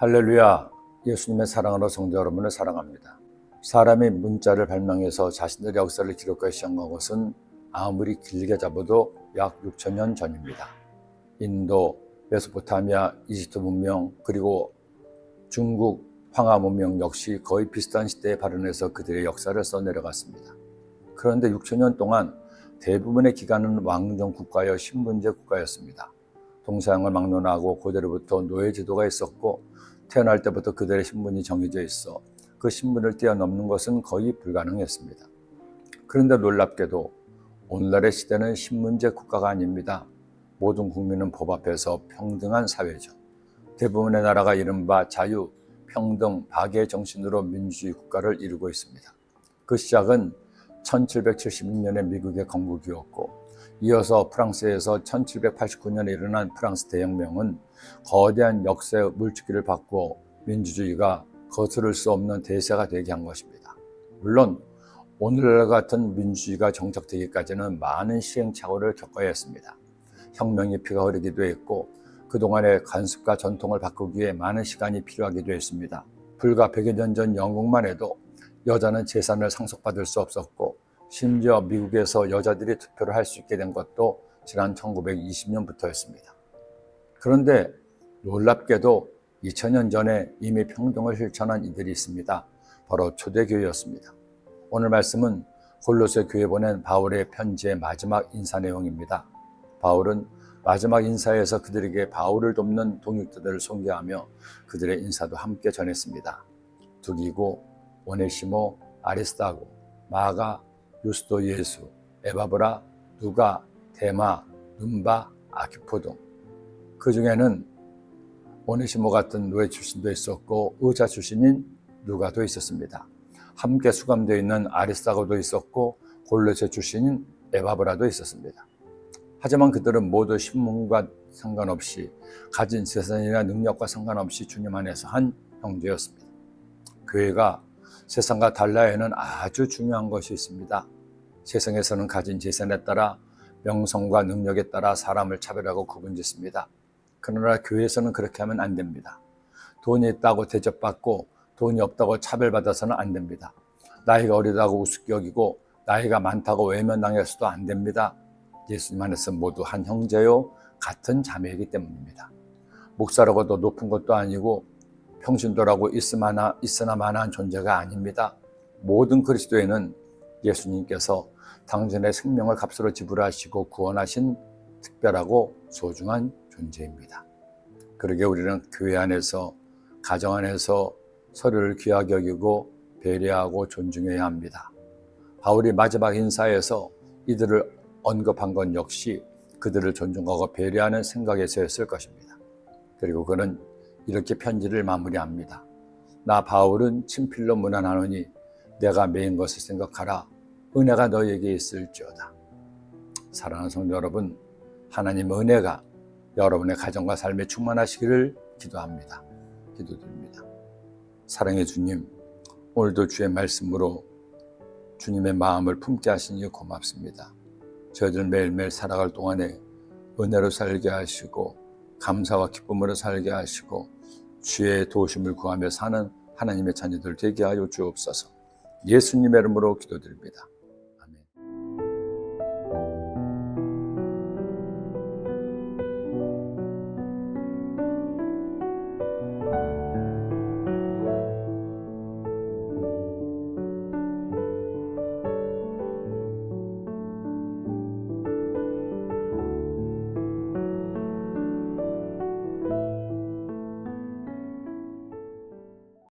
할렐루야. 예수님의 사랑으로 성도 여러분을 사랑합니다. 사람이 문자를 발명해서 자신들의 역사를 기록하기 시작한 것은 아무리 길게 잡아도 약 6,000년 전입니다. 인도, 메소포타미아, 이집트 문명, 그리고 중국, 황하 문명 역시 거의 비슷한 시대에 발현해서 그들의 역사를 써내려갔습니다. 그런데 6,000년 동안 대부분의 기간은 왕정 국가여 신분제 국가였습니다. 동서양을 막론하고 고대로부터 노예 제도가 있었고 태어날 때부터 그들의 신분이 정해져 있어 그 신분을 뛰어넘는 것은 거의 불가능했습니다. 그런데 놀랍게도 오늘날의 시대는 신분제 국가가 아닙니다. 모든 국민은 법 앞에서 평등한 사회죠. 대부분의 나라가 이른바 자유, 평등, 박애의 정신으로 민주주의 국가를 이루고 있습니다. 그 시작은 1776년의 미국의 건국이었고 이어서 프랑스에서 1789년에 일어난 프랑스 대혁명은 거대한 역사의 물줄기를 바꾸어 민주주의가 거스를 수 없는 대세가 되게 한 것입니다. 물론 오늘날 같은 민주주의가 정착되기까지는 많은 시행착오를 겪어야 했습니다. 혁명의 피가 흐르기도 했고 그동안의 관습과 전통을 바꾸기 위해 많은 시간이 필요하기도 했습니다. 불과 100여 년 전 영국만 해도 여자는 재산을 상속받을 수 없었고 심지어 미국에서 여자들이 투표를 할 수 있게 된 것도 지난 1920년부터였습니다. 그런데 놀랍게도 2000년 전에 이미 평등을 실천한 이들이 있습니다. 바로 초대교회였습니다. 오늘 말씀은 골로새 교회에 보낸 바울의 편지의 마지막 인사 내용입니다. 바울은 마지막 인사에서 그들에게 바울을 돕는 동역자들을 소개하며 그들의 인사도 함께 전했습니다. 두기고, 오네시모, 아리스다고, 마가, 유스도 예수, 에바브라, 누가, 데마, 눈바, 아키포 등 그 중에는 오네시모 같은 노예 출신도 있었고 의자 출신인 누가도 있었습니다. 함께 수감되어 있는 아리스다고도 있었고 골로새 출신인 에바브라도 있었습니다. 하지만 그들은 모두 신분과 상관없이 가진 재산이나 능력과 상관없이 주님 안에서 한 형제였습니다. 교회가 세상과 달라에는 아주 중요한 것이 있습니다. 세상에서는 가진 재산에 따라 명성과 능력에 따라 사람을 차별하고 구분짓습니다. 그러나 교회에서는 그렇게 하면 안 됩니다. 돈이 있다고 대접받고 돈이 없다고 차별받아서는 안 됩니다. 나이가 어리다고 우습게 여기고 나이가 많다고 외면당해서도 안 됩니다. 예수님 안에서 모두 한 형제요 같은 자매이기 때문입니다. 목사라고도 높은 것도 아니고 평신도라고 있으나 마나한 존재가 아닙니다. 모든 그리스도인은 예수님께서 당신의 생명을 값으로 지불하시고 구원하신 특별하고 소중한 존재입니다. 그러게 우리는 교회 안에서 가정 안에서 서로를 귀하게 여기고 배려하고 존중해야 합니다. 바울이 마지막 인사에서 이들을 언급한 건 역시 그들을 존중하고 배려하는 생각에서였을 것입니다. 그리고 그는 이렇게 편지를 마무리합니다. 나 바울은 친필로 문안하노니 내가 매인 것을 생각하라. 은혜가 너에게 있을지어다. 사랑하는 성도 여러분, 하나님의 은혜가 여러분의 가정과 삶에 충만하시기를 기도합니다. 기도드립니다. 사랑의 주님, 오늘도 주의 말씀으로 주님의 마음을 품게 하시니 고맙습니다. 저희들 매일매일 살아갈 동안에 은혜로 살게 하시고 감사와 기쁨으로 살게 하시고 주의 도우심을 구하며 사는 하나님의 자녀들 되게 하여 주옵소서. 예수님의 이름으로 기도드립니다.